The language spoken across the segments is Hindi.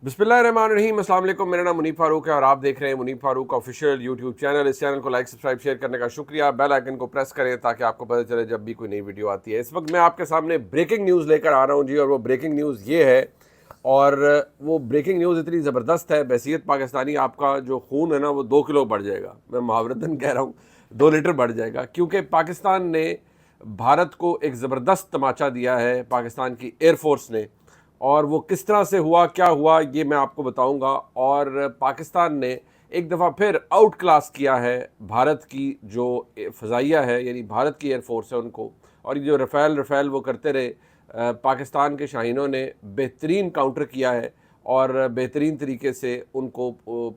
बिस्मिल्लाहिर्रहमानिर्रहीम। अस्सलाम वालेकुम। मेरा नाम मुनीफ फारूक है और आप देख रहे हैं Munif Farooq official YouTube channel. इस चैनल को लाइक सब्सक्राइब शेयर करने का शुक्रिया। बेल आइकन को प्रेस करें ताकि आपको पता चले जब भी कोई नई वीडियो आती है। इस वक्त मैं आपके सामने ब्रेकिंग न्यूज़ लेकर आ रहा हूँ जी, और वो ब्रेकिंग न्यूज़ ये है, और वो ब्रेकिंग न्यूज़ इतनी ज़बरदस्त है, बहसीत पाकिस्तानी आपका जो खून है ना वो 2 किलो बढ़ जाएगा। मैं मुहावरतन कह रहा हूँ 2 लीटर बढ़ जाएगा, क्योंकि पाकिस्तान ने भारत को एक ज़बरदस्त तमाचा दिया है, पाकिस्तान की एयरफोर्स ने। और वो किस तरह से हुआ, क्या हुआ, ये मैं आपको बताऊंगा। और पाकिस्तान ने एक दफ़ा फिर आउट क्लास किया है भारत की जो फ़ज़ाइया है, यानी भारत की एयरफोर्स है उनको। और ये जो रफ़ेल रफ़ेल वो करते रहे, पाकिस्तान के शाहीनों ने बेहतरीन काउंटर किया है और बेहतरीन तरीके से उनको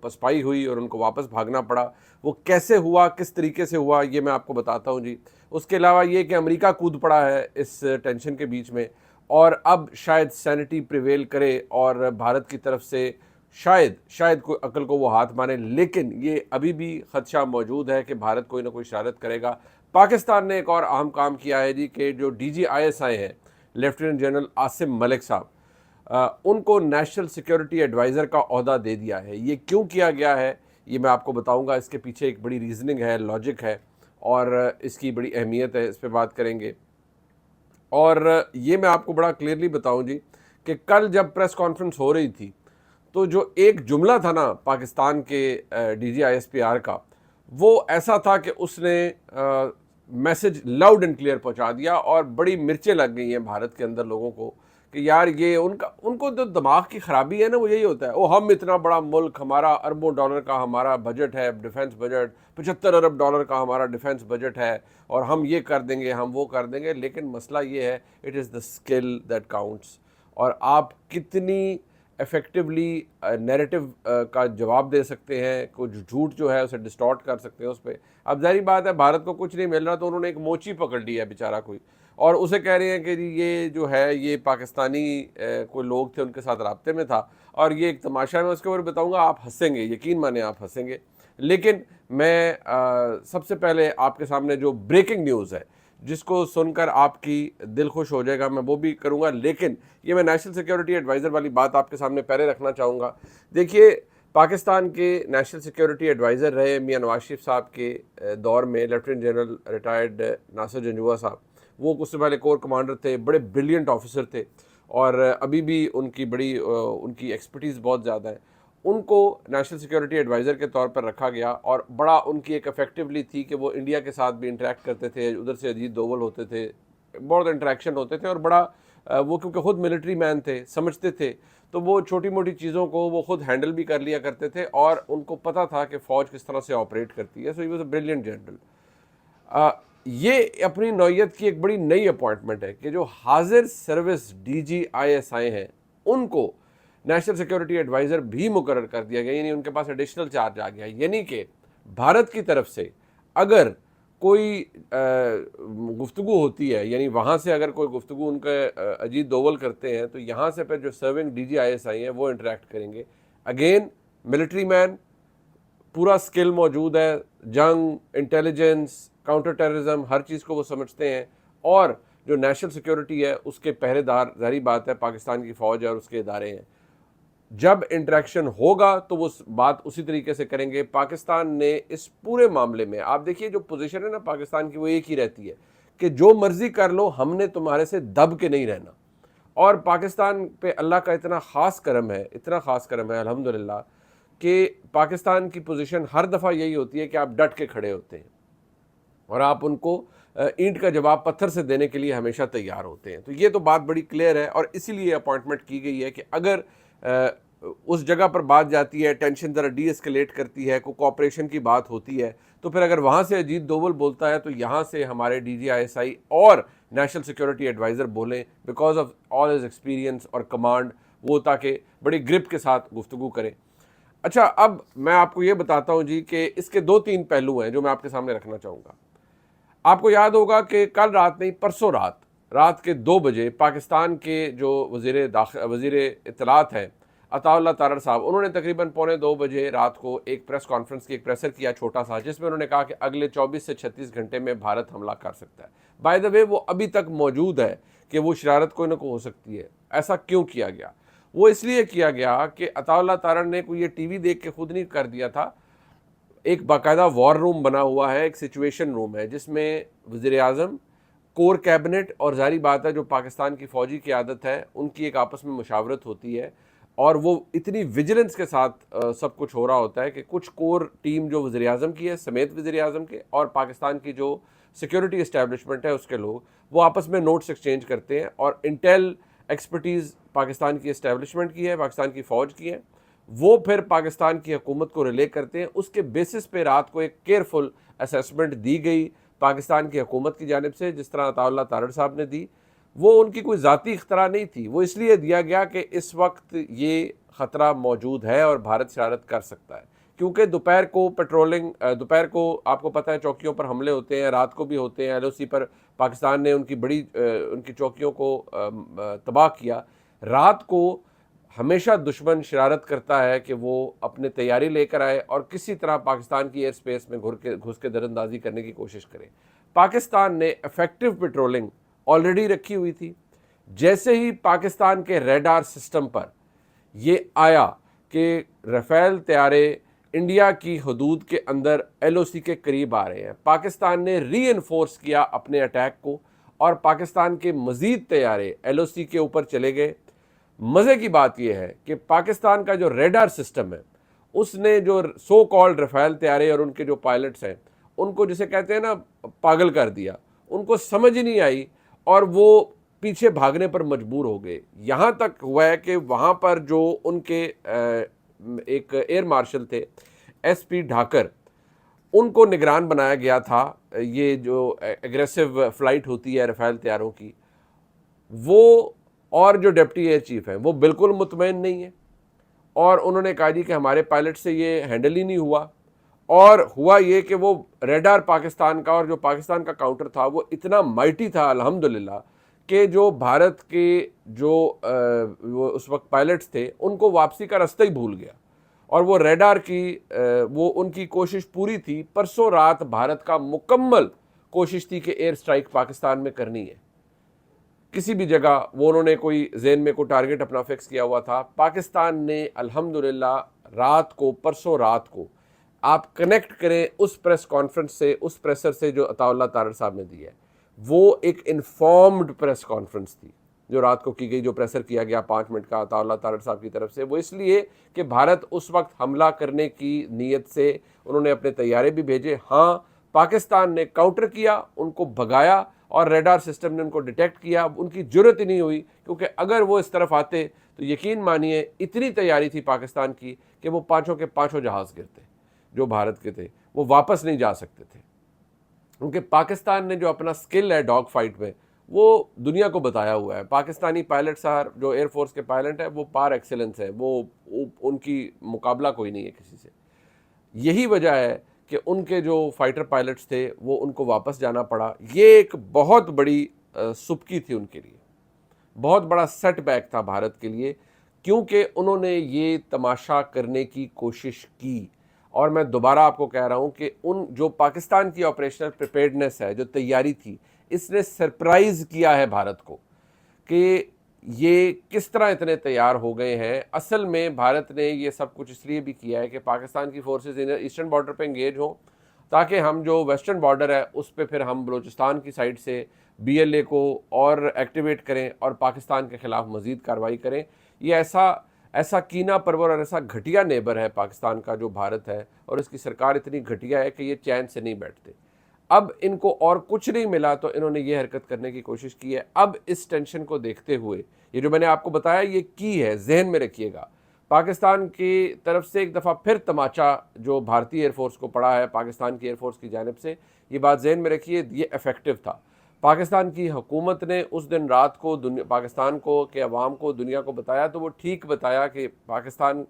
पसपाई हुई और उनको वापस भागना पड़ा। वो कैसे हुआ, किस तरीके से हुआ, ये मैं आपको बताता हूँ जी। उसके अलावा ये कि अमेरिका कूद पड़ा है इस टेंशन के बीच में, और अब शायद सैनिटी प्रिवेल करे और भारत की तरफ से शायद शायद कोई अकल को वो हाथ मारे। लेकिन ये अभी भी खदशा मौजूद है कि भारत कोई ना कोई शरारत करेगा। पाकिस्तान ने एक और अहम काम किया है जी, कि जो DGISI हैं, लेफ्टिनेंट जनरल आसिम मलिक साहब, उनको नेशनल सिक्योरिटी एडवाइज़र का ओहदा दे दिया है। ये क्यों किया गया है ये मैं आपको बताऊंगा। इसके पीछे एक बड़ी रीज़निंग है, लॉजिक है, और इसकी बड़ी अहमियत है, इस पर बात करेंगे। और ये मैं आपको बड़ा क्लियरली बताऊं जी, कि कल जब प्रेस कॉन्फ्रेंस हो रही थी, तो जो एक जुमला था ना पाकिस्तान के DGISPR का, वो ऐसा था कि उसने मैसेज लाउड एंड क्लियर पहुंचा दिया, और बड़ी मिर्चें लग गई हैं भारत के अंदर लोगों को कि यार ये उनको जो दिमाग की खराबी है ना, वो यही होता है। ओ, हम इतना बड़ा मुल्क, हमारा अरबों डॉलर का हमारा बजट है, डिफेंस बजट 75 अरब डॉलर का हमारा डिफेंस बजट है, और हम ये कर देंगे, हम वो कर देंगे। लेकिन मसला ये है, it is the skill that counts. और आप कितनी इफ़ेक्टिवली नैरेटिव का जवाब दे सकते हैं, कुछ झूठ जो है उसे डिस्टॉर्ट कर सकते हैं उस पर। अब जाहिर बात है, भारत को कुछ नहीं मिल रहा, तो उन्होंने एक मोची पकड़ ली है बेचारा कोई, और उसे कह रहे हैं कि जी ये जो है ये पाकिस्तानी कोई लोग थे, उनके साथ राब्ते में था, और ये एक तमाशा है। मैं उसके ऊपर बताऊंगा, आप हंसेंगे, यकीन माने आप हंसेंगे। लेकिन मैं सबसे पहले आपके सामने जो ब्रेकिंग न्यूज़ है, जिसको सुनकर आपकी दिल खुश हो जाएगा, मैं वो भी करूंगा। लेकिन ये मैं नेशनल सिक्योरिटी एडवाइज़र वाली बात आपके सामने पहले रखना चाहूँगा। देखिए, पाकिस्तान के नेशनल सिक्योरिटी एडवाइज़र रहे मियां नवाज शरीफ साहब के दौर में lieutenant general retired Nasir Janjua साहब। वो उससे पहले कोर कमांडर थे, बड़े ब्रिलियंट ऑफिसर थे, और अभी भी उनकी बड़ी उनकी एक्सपर्टीज़ बहुत ज़्यादा है। उनको नेशनल सिक्योरिटी एडवाइज़र के तौर पर रखा गया, और बड़ा उनकी एक इफेक्टिवली थी कि वो इंडिया के साथ भी इंटरेक्ट करते थे, उधर से अजीत दोवल होते थे, बहुत इंटरेक्शन होते थे, और बड़ा वो क्योंकि ख़ुद मिलिट्री मैन थे, समझते थे, तो वो छोटी मोटी चीज़ों को वो खुद हैंडल भी कर लिया करते थे, और उनको पता था कि फ़ौज किस तरह से ऑपरेट करती है। So he was a brilliant general. ये अपनी नौयत की एक बड़ी नई अपॉइंटमेंट है कि जो हाजिर सर्विस DGISI हैं, उनको नेशनल सिक्योरिटी एडवाइज़र भी मुकर्रर कर दिया गया, यानी उनके पास एडिशनल चार्ज आ गया। यानी कि भारत की तरफ से अगर कोई गुफ्तगू होती है, यानी वहाँ से अगर कोई गुफ्तगू उनके अजीत दोवल करते हैं, तो यहाँ से फिर जो सर्विंग DGISI हैं वो इंटरेक्ट करेंगे। अगेन मिलिट्री मैन, पूरा स्किल मौजूद है, जंग, इंटेलिजेंस, काउंटर टेररिज्म, हर चीज़ को वो समझते हैं। और जो नेशनल सिक्योरिटी है उसके पहरेदार, जारी बात है, पाकिस्तान की फ़ौज है और उसके इदारे हैं। जब इंटरेक्शन होगा तो वो बात उसी तरीके से करेंगे। पाकिस्तान ने इस पूरे मामले में, आप देखिए जो पोजीशन है ना पाकिस्तान की, वो एक ही रहती है कि जो मर्जी कर लो, हमने तुम्हारे से दब के नहीं रहना। और पाकिस्तान पे अल्लाह का इतना ख़ास करम है, इतना ख़ास करम है अल्हम्दुलिल्लाह, कि पाकिस्तान की पोजीशन हर दफ़ा यही होती है कि आप डट के खड़े होते हैं, और आप उनको ईंट का जवाब पत्थर से देने के लिए हमेशा तैयार होते हैं। तो ये तो बात बड़ी क्लियर है, और इसीलिए अपॉइंटमेंट की गई है कि अगर उस जगह पर बात जाती है, टेंशन ज़रा डी एस्केलेट करती है, कोऑपरेशन की बात होती है, तो फिर अगर वहाँ से अजीत दोवल बोलता है, तो यहाँ से हमारे DGISI और नेशनल सिक्योरिटी एडवाइज़र बोलें, because of all his experience और कमांड, वो ताकि बड़ी ग्रिप के साथ गुफ्तगू करें। अच्छा, अब मैं आपको ये बताता हूँ जी कि इसके 2-3 पहलू हैं जो मैं आपके सामने रखना चाहूँगा। आपको याद होगा कि कल रात नहीं, परसों रात के 2 बजे पाकिस्तान के जो वज़ीर इत्तलात हैं अताउल्लाह तारड़ साहब, उन्होंने तकरीबन पौने 2 बजे रात को एक प्रेस कॉन्फ्रेंस की, एक प्रेसर किया छोटा सा, जिसमें उन्होंने कहा कि अगले 24 से 36 घंटे में भारत हमला कर सकता है। बाय द वे, वो अभी तक मौजूद है कि वो शरारत कोई ना कोई हो सकती है। ऐसा क्यों किया गया? वो इसलिए किया गया कि अताउल्लाह तारण ने कोई ये टीवी देख के खुद नहीं कर दिया था। एक बाकायदा वॉर रूम बना हुआ है, एक सिचुएशन रूम है जिसमें वज़ीर आज़म, कोर कैबिनेट और ज़ाहिर बात है जो पाकिस्तान की फ़ौजी क़यादत है उनकी एक आपस में मुशावरत होती है और वो इतनी विजिलेंस के साथ सब कुछ हो रहा होता है कि कुछ कोर टीम जो वज़ीर आज़म की है समेत वज़ीर आज़म के और पाकिस्तान की जो सिक्योरिटी इस्टेब्लिशमेंट है उसके लोग वो आपस में नोट्स एक्सचेंज करते हैं और इंटेल एक्सपर्टीज़ पाकिस्तान की इस्टेब्लिशमेंट की है, पाकिस्तान की फ़ौज की है, वो फिर पाकिस्तान की हुकूमत को रिले करते हैं। उसके बेसिस पे रात को एक केयरफुल असेसमेंट दी गई पाकिस्तान की हुकूमत की जानिब से, जिस तरह अताउल्लाह तारड़ साहब ने दी। वो उनकी कोई ज़ाती इख्तरा नहीं थी, वो इसलिए दिया गया कि इस वक्त ये ख़तरा मौजूद है और भारत शरारत कर सकता है, क्योंकि दोपहर को पेट्रोलिंग, दोपहर को आपको पता है चौकियों पर हमले होते हैं, रात को भी होते हैं। LOC पर पाकिस्तान ने उनकी बड़ी उनकी चौकियों को तबाह किया। रात को हमेशा दुश्मन शरारत करता है कि वो अपने तैयारी लेकर आए और किसी तरह पाकिस्तान की एयर स्पेस में घुस के दरअंदाजी करने की कोशिश करे। पाकिस्तान ने इफेक्टिव पेट्रोलिंग ऑलरेडी रखी हुई थी। जैसे ही पाकिस्तान के रेडार सिस्टम पर ये आया कि रफ़ेल तैयारे इंडिया की हदूद के अंदर LOC के करीब आ रहे हैं, पाकिस्तान ने री-एनफोर्स किया अपने अटैक को और पाकिस्तान के मज़ीद तैयारे LOC के ऊपर चले गए। मज़े की बात यह है कि पाकिस्तान का जो रेडार सिस्टम है उसने जो सो कॉल्ड रफ़ेल तैयारे और उनके जो पायलट्स हैं उनको, जिसे कहते हैं ना, पागल कर दिया। उनको समझ ही नहीं आई और वो पीछे भागने पर मजबूर हो गए। यहाँ तक हुआ है कि वहाँ पर जो उनके एक एयर मार्शल थे SP ढाकर, उनको निगरान बनाया गया था। ये जो एग्रेसिव फ़्लाइट होती है रफ़ेल तैयारों की, वो और जो डिप्टी एयर चीफ हैं वो बिल्कुल मुतमईन नहीं है और उन्होंने कहा जी कि हमारे पायलट से ये हैंडल ही नहीं हुआ। और हुआ ये कि वो रेडार पाकिस्तान का और जो पाकिस्तान का काउंटर था वो इतना माइटी था अल्हम्दुलिल्लाह कि जो भारत के जो वो उस वक्त पायलट्स थे उनको वापसी का रास्ता ही भूल गया और वो रेडार की वो उनकी कोशिश पूरी थी। परसों रात भारत का मुकम्मल कोशिश थी कि एयर स्ट्राइक पाकिस्तान में करनी है। किसी भी जगह वो उन्होंने कोई ज़हन में कोई टारगेट अपना फिक्स किया हुआ था। पाकिस्तान ने अल्हम्दुलिल्लाह रात को, परसों रात को, आप कनेक्ट करें उस प्रेस कॉन्फ्रेंस से, उस प्रेसर से जो अताउल्लाह तारड़ साहब ने दी है, वो एक इन्फॉर्म्ड प्रेस कॉन्फ्रेंस थी जो रात को की गई, जो प्रेसर किया गया 5 मिनट का अताउल्लाह तारड़ साहब की तरफ से। वो इसलिए कि भारत उस वक्त हमला करने की नीयत से उन्होंने अपने तैयारे भी भेजे। हाँ, पाकिस्तान ने काउंटर किया, उनको भगाया और रेडार सिस्टम ने उनको डिटेक्ट किया। उनकी ज़रूरत ही नहीं हुई, क्योंकि अगर वो इस तरफ आते तो यकीन मानिए इतनी तैयारी थी पाकिस्तान की कि वो पाँचों के पाँचों जहाज़ गिरते जो भारत के थे, वो वापस नहीं जा सकते थे। क्योंकि पाकिस्तान ने जो अपना स्किल है डॉग फाइट में वो दुनिया को बताया हुआ है। पाकिस्तानी पायलट साहब जो एयरफोर्स के पायलट हैं वो पार एक्सेलेंस है, वो उनकी मुकाबला कोई नहीं है किसी से। यही वजह है कि उनके जो फाइटर पायलट्स थे वो उनको वापस जाना पड़ा। ये एक बहुत बड़ी सुबकी थी उनके लिए, बहुत बड़ा सेटबैक था भारत के लिए, क्योंकि उन्होंने ये तमाशा करने की कोशिश की। और मैं दोबारा आपको कह रहा हूँ कि उन जो पाकिस्तान की ऑपरेशनल प्रिपेयर्डनेस है, जो तैयारी थी, इसने सरप्राइज़ किया है भारत को कि ये किस तरह इतने तैयार हो गए हैं। असल में भारत ने ये सब कुछ इसलिए भी किया है कि पाकिस्तान की फोर्सेस ईस्टर्न बॉर्डर पे इंगेज हों, ताकि हम जो वेस्टर्न बॉर्डर है उस पर फिर हम बलूचिस्तान की साइड से BLA को और एक्टिवेट करें और पाकिस्तान के ख़िलाफ़ मज़ीद कार्रवाई करें। ये ऐसा कीना परवर और ऐसा घटिया नेबर है पाकिस्तान का जो भारत है, और इसकी सरकार इतनी घटिया है कि ये चैन से नहीं बैठते। अब इनको और कुछ नहीं मिला तो इन्होंने ये हरकत करने की कोशिश की है। अब इस टेंशन को देखते हुए ये जो मैंने आपको बताया ये की है, जहन में रखिएगा। पाकिस्तान की तरफ से एक दफ़ा फिर तमाचा जो भारतीय एयरफोर्स को पड़ा है पाकिस्तान की एयरफोर्स की जानिब से, ये बात जहन में रखिए, ये इफ़ेक्टिव था। पाकिस्तान की हुकूमत ने उस दिन रात को पाकिस्तान को के अवाम को, दुनिया को बताया तो वो ठीक बताया कि पाकिस्तान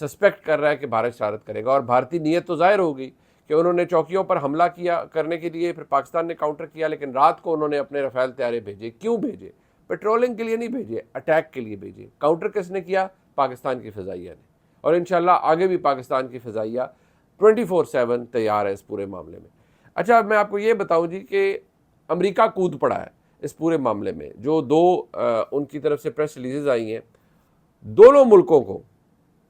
सस्पेक्ट कर रहा है कि भारत शरारत करेगा। और भारतीय नीयत तो ज़ाहिर हो गई कि उन्होंने चौकियों पर हमला किया करने के लिए, फिर पाकिस्तान ने काउंटर किया, लेकिन रात को उन्होंने अपने रफ़ेल तैयारे भेजे। क्यों भेजे? पेट्रोलिंग के लिए नहीं भेजे, अटैक के लिए भेजे। काउंटर किसने किया? पाकिस्तान की फ़िज़ाइया ने। और इंशाल्लाह आगे भी पाकिस्तान की फ़िज़ाइया 24/7 तैयार है इस पूरे मामले में। अच्छा, मैं आपको ये बताऊँ जी कि अमेरिका कूद पड़ा है इस पूरे मामले में। जो दो उनकी तरफ से प्रेस रिलीज़ आई हैं, दोनों मुल्कों को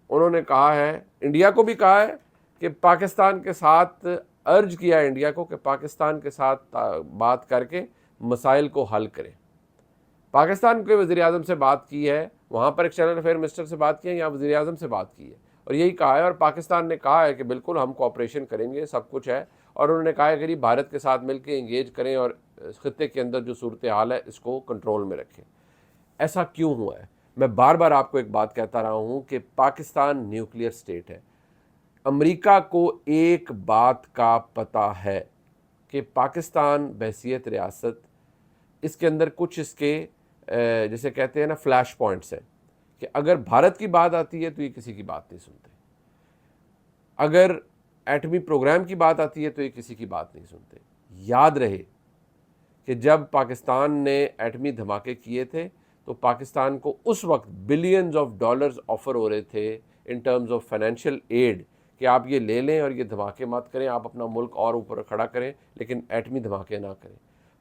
उन्होंने कहा है, इंडिया को भी कहा है कि पाकिस्तान के साथ अर्ज किया है इंडिया को कि पाकिस्तान के साथ बात करके मसाइल को हल करें। पाकिस्तान के वज़ीर-ए-आज़म से बात की है, वहाँ पर एक्सटर्नल अफेयर मिनिस्टर से बात की है, यहाँ वज़ीर-ए-आज़म से बात की है और यही कहा है और पाकिस्तान ने कहा है कि बिल्कुल हम कोऑपरेशन करेंगे, सब कुछ है और उन्होंने कहा है कि भारत के साथ मिलकर इंगेज करें और खित्ते के अंदर जो सूरत हाल है इसको कंट्रोल में रखें। ऐसा क्यों हुआ है? मैं बार बार आपको एक बात कहता रहा हूँ कि पाकिस्तान न्यूक्लियर स्टेट है। अमेरिका को एक बात का पता है कि पाकिस्तान बहैसियत रियासत, इसके अंदर कुछ इसके जैसे कहते हैं ना फ्लैश पॉइंट्स हैं कि अगर भारत की बात आती है तो ये किसी की बात नहीं सुनते, अगर एटमी प्रोग्राम की बात आती है तो ये किसी की बात नहीं सुनते। याद रहे कि जब पाकिस्तान ने एटमी धमाके किए थे तो पाकिस्तान को उस वक्त बिलियंस ऑफ डॉलर्स ऑफर हो रहे थे in terms of financial aid कि आप ये ले लें और ये धमाके मत करें, आप अपना मुल्क और ऊपर खड़ा करें लेकिन एटमी धमाके ना करें।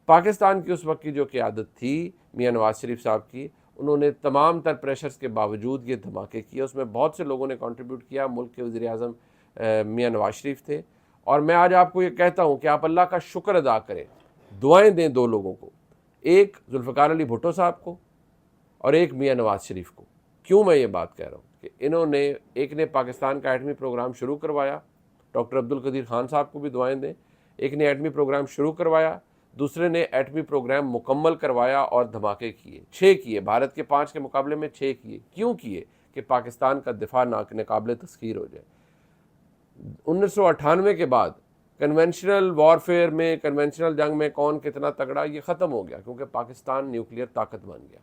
पाकिस्तान की उस वक्त की जो क़यादत थी मियां नवाज शरीफ साहब की, उन्होंने तमाम तर प्रेशर्स के बावजूद ये धमाके किए। उसमें बहुत से लोगों ने कंट्रीब्यूट किया। मुल्क के वज़ीर-ए-आज़म मियां नवाज शरीफ थे और मैं आज आपको ये कहता हूँ कि आप अल्लाह का शुक्र अदा करें, दुआएं दें दो लोगों को, एक जुल्फ़िकार अली भुट्टो साहब को और एक मियां नवाज शरीफ को। क्यों मैं ये बात कह रहा हूँ कि इन्होंने, एक ने पाकिस्तान का एटमी प्रोग्राम शुरू करवाया, डॉक्टर अब्दुल कदीर खान साहब को भी दुआएं दें। एक ने एटमी प्रोग्राम शुरू करवाया, दूसरे ने एटमी प्रोग्राम मुकम्मल करवाया और धमाके किए, 6 किए, भारत के 5 के मुकाबले में 6 किए। क्यों किए? कि पाकिस्तान का दिफा नाकाबिले तस्खीर हो जाए। 1998 के बाद कन्वेंशनल वॉरफेयर में, कन्वेंशनल जंग में कौन कितना तगड़ा, ये ख़त्म हो गया क्योंकि पाकिस्तान न्यूक्लियर ताकत बन गया।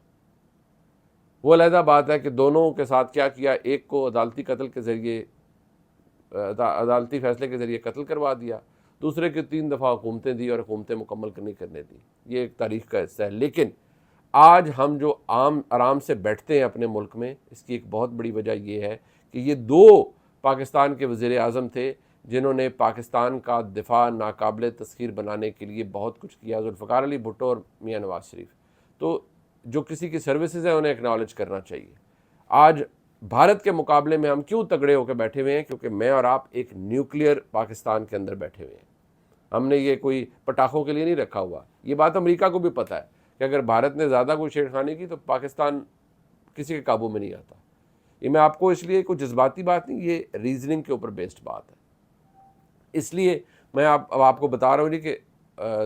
वो अलहदा बात है कि दोनों के साथ क्या किया, एक को अदालती कत्ल के ज़रिए, अदालती फैसले के ज़रिए कत्ल करवा दिया, दूसरे के 3 दफ़ा हुकूमतें दी और हुकूमतें मुकम्मल नहीं करने दी। ये एक तारीख़ का हिस्सा है। लेकिन आज हम जो आराम से बैठते हैं अपने मुल्क में, इसकी एक बहुत बड़ी वजह यह है कि ये 2 पाकिस्तान के वज़ीर-ए-आज़म थे जिन्होंने पाकिस्तान का दिफा नाकाबिले तस्खीर बनाने के लिए बहुत कुछ किया, जुल्फ़िकार अली भुट्टो और मियां नवाज शरीफ। तो जो किसी की सर्विसेज है उन्हें एक्नॉलेज करना चाहिए। आज भारत के मुकाबले में हम क्यों तगड़े होकर बैठे हुए हैं? क्योंकि मैं और आप एक न्यूक्लियर पाकिस्तान के अंदर बैठे हुए हैं। हमने ये कोई पटाखों के लिए नहीं रखा हुआ। ये बात अमेरिका को भी पता है कि अगर भारत ने ज़्यादा कोई छेड़खानी की तो पाकिस्तान किसी के काबू में नहीं आता। ये मैं आपको इसलिए कोई जज्बाती बात नहीं, ये रीजनिंग के ऊपर बेस्ड बात है। इसलिए मैं अब आपको बता रहा हूँ कि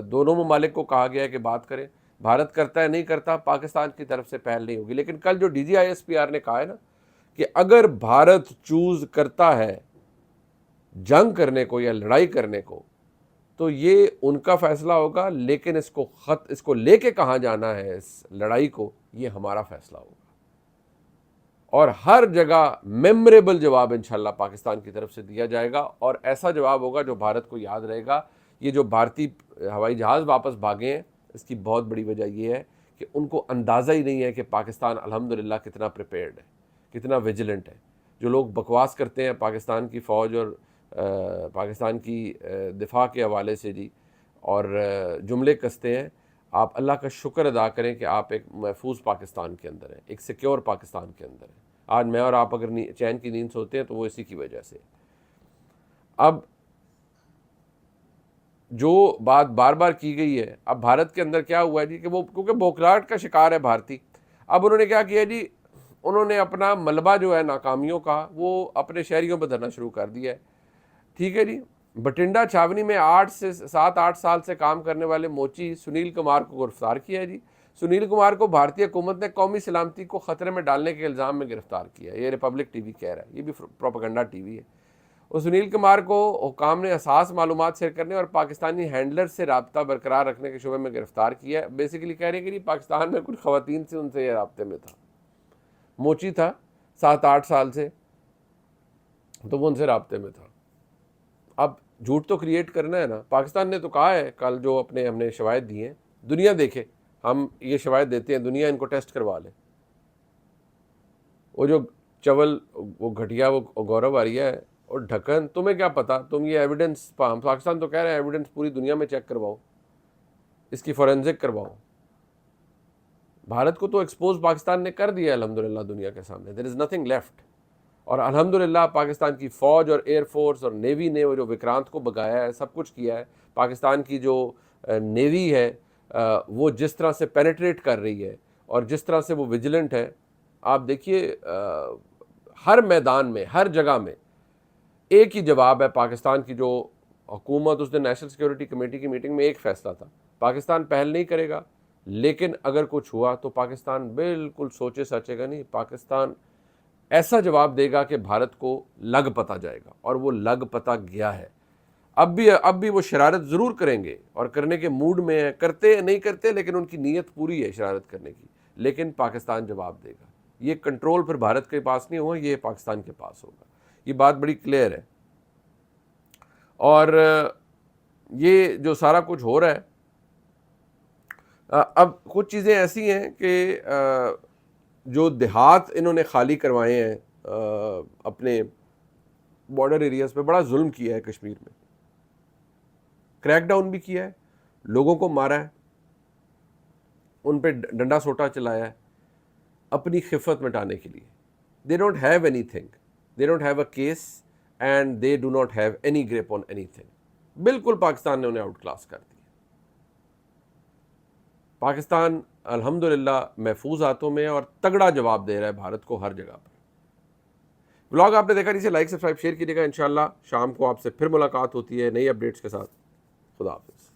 दोनों ममालिक को कहा गया है कि बात करें। भारत करता है नहीं करता, पाकिस्तान की तरफ से पहल नहीं होगी। लेकिन कल जो DGISPR ने कहा है ना कि अगर भारत चूज़ करता है जंग करने को या लड़ाई करने को तो ये उनका फैसला होगा, लेकिन इसको लेके कहाँ जाना है इस लड़ाई को, ये हमारा फैसला होगा। और हर जगह मेमोरेबल जवाब इंशाल्लाह पाकिस्तान की तरफ से दिया जाएगा और ऐसा जवाब होगा जो भारत को याद रहेगा। ये जो भारतीय हवाई जहाज़ वापस भागे हैं, इसकी बहुत बड़ी वजह यह है कि उनको अंदाज़ा ही नहीं है कि पाकिस्तान अल्हम्दुलिल्लाह कितना प्रिपेयर्ड है, कितना विजिलेंट है। जो लोग बकवास करते हैं पाकिस्तान की फ़ौज और पाकिस्तान की दिफा के हवाले से जी, और जुमले कसते हैं, आप अल्लाह का शुक्र अदा करें कि आप एक महफूज पाकिस्तान के अंदर हैं, एक सिक्योर पाकिस्तान के अंदर हैं। आज मैं और आप अगर चैन की नींद सोते हैं तो वो इसी की वजह से। अब जो बात बार बार की गई है, अब भारत के अंदर क्या हुआ है जी कि वो क्योंकि बौखलाहट का शिकार है भारतीय, अब उन्होंने क्या किया जी, उन्होंने अपना मलबा जो है नाकामियों का वो अपने शहरियों पर धरना शुरू कर दिया है। ठीक है जी, बठिंडा छावनी में 7-8 साल से काम करने वाले मोची सुनील कुमार को गिरफ्तार किया है जी। सुनील कुमार को भारतीय हुकूमत ने कौमी सलामती को ख़तरे में डालने के इल्ज़ाम में गिरफ्तार किया है। ये रिपब्लिक टीवी कह रहा है, ये भी प्रोपेगेंडा टीवी है। और सुनील कुमार को हुकाम ने असास मालूमात शेयर करने और पाकिस्तानी हैंडलर से रब्ता बरकरार रखने के शुबे में गिरफ्तार किया है। बेसिकली कह रहे हैं कि पाकिस्तान में कुछ ख़वातीन से उनसे ये रब्ते में था, मोची था 7-8 साल से, तो वो उनसे रब्ते में था। अब झूठ तो क्रिएट करना है ना। पाकिस्तान ने तो कहा है कल, जो हमने शवायद दी हैं, दुनिया देखे, हम ये शवायद देते हैं, दुनिया इनको टेस्ट करवा ले। वो जो चवल, वो घटिया, वो गौरव आर्या है और ढक्कन, तुम्हें क्या पता, तुम ये एविडेंस, पाकिस्तान तो कह रहे हैं एविडेंस पूरी दुनिया में चेक करवाओ, इसकी फॉरेंसिक करवाओ। भारत को तो एक्सपोज पाकिस्तान ने कर दिया अल्हम्दुलिल्लाह दुनिया के सामने, देयर इज़ नथिंग लेफ्ट। और अल्हम्दुलिल्लाह पाकिस्तान की फ़ौज और एयरफोर्स और नेवी ने वो जो विक्रांत को भगाया है, सब कुछ किया है। पाकिस्तान की जो नेवी है वो जिस तरह से पेनिट्रेट कर रही है और जिस तरह से वो विजिलेंट है, आप देखिए हर मैदान में, हर जगह में एक ही जवाब है। पाकिस्तान की जो हुकूमत, उस दिन नेशनल सिक्योरिटी कमेटी की मीटिंग में एक फ़ैसला था, पाकिस्तान पहल नहीं करेगा, लेकिन अगर कुछ हुआ तो पाकिस्तान बिल्कुल सोचे सचेगा नहीं। पाकिस्तान ऐसा जवाब देगा कि भारत को लग पता जाएगा, और वो लग पता गया है। अब भी वो शरारत ज़रूर करेंगे और करने के मूड में है, करते नहीं करते, लेकिन उनकी नीयत पूरी है शरारत करने की, लेकिन पाकिस्तान जवाब देगा। ये कंट्रोल फिर भारत के पास नहीं होगा, ये पाकिस्तान के पास होगा। ये बात बड़ी क्लियर है। और ये जो सारा कुछ हो रहा है, अब कुछ चीज़ें ऐसी हैं कि जो देहात इन्होंने खाली करवाए हैं अपने बॉर्डर एरियाज़ पे, बड़ा जुल्म किया है कश्मीर में, क्रैकडाउन भी किया है, लोगों को मारा है, उन पे डंडा सोटा चलाया है अपनी खिफत मिटाने के लिए। They don't have any thing, they don't have a case and they do not have any grip on any thing. बिल्कुल पाकिस्तान ने उन्हें आउट क्लास कर दिया। पाकिस्तान अल्हम्दुलिल्लाह महफूज हाथों में है और तगड़ा जवाब दे रहा है भारत को हर जगह पर। व्लॉग आपने देखा, नीचे लाइक सब्सक्राइब शेयर कीजिएगा। इंशाल्लाह शाम को आपसे फिर मुलाकात होती है नई अपडेट्स के साथ। खुदा हाफिज़।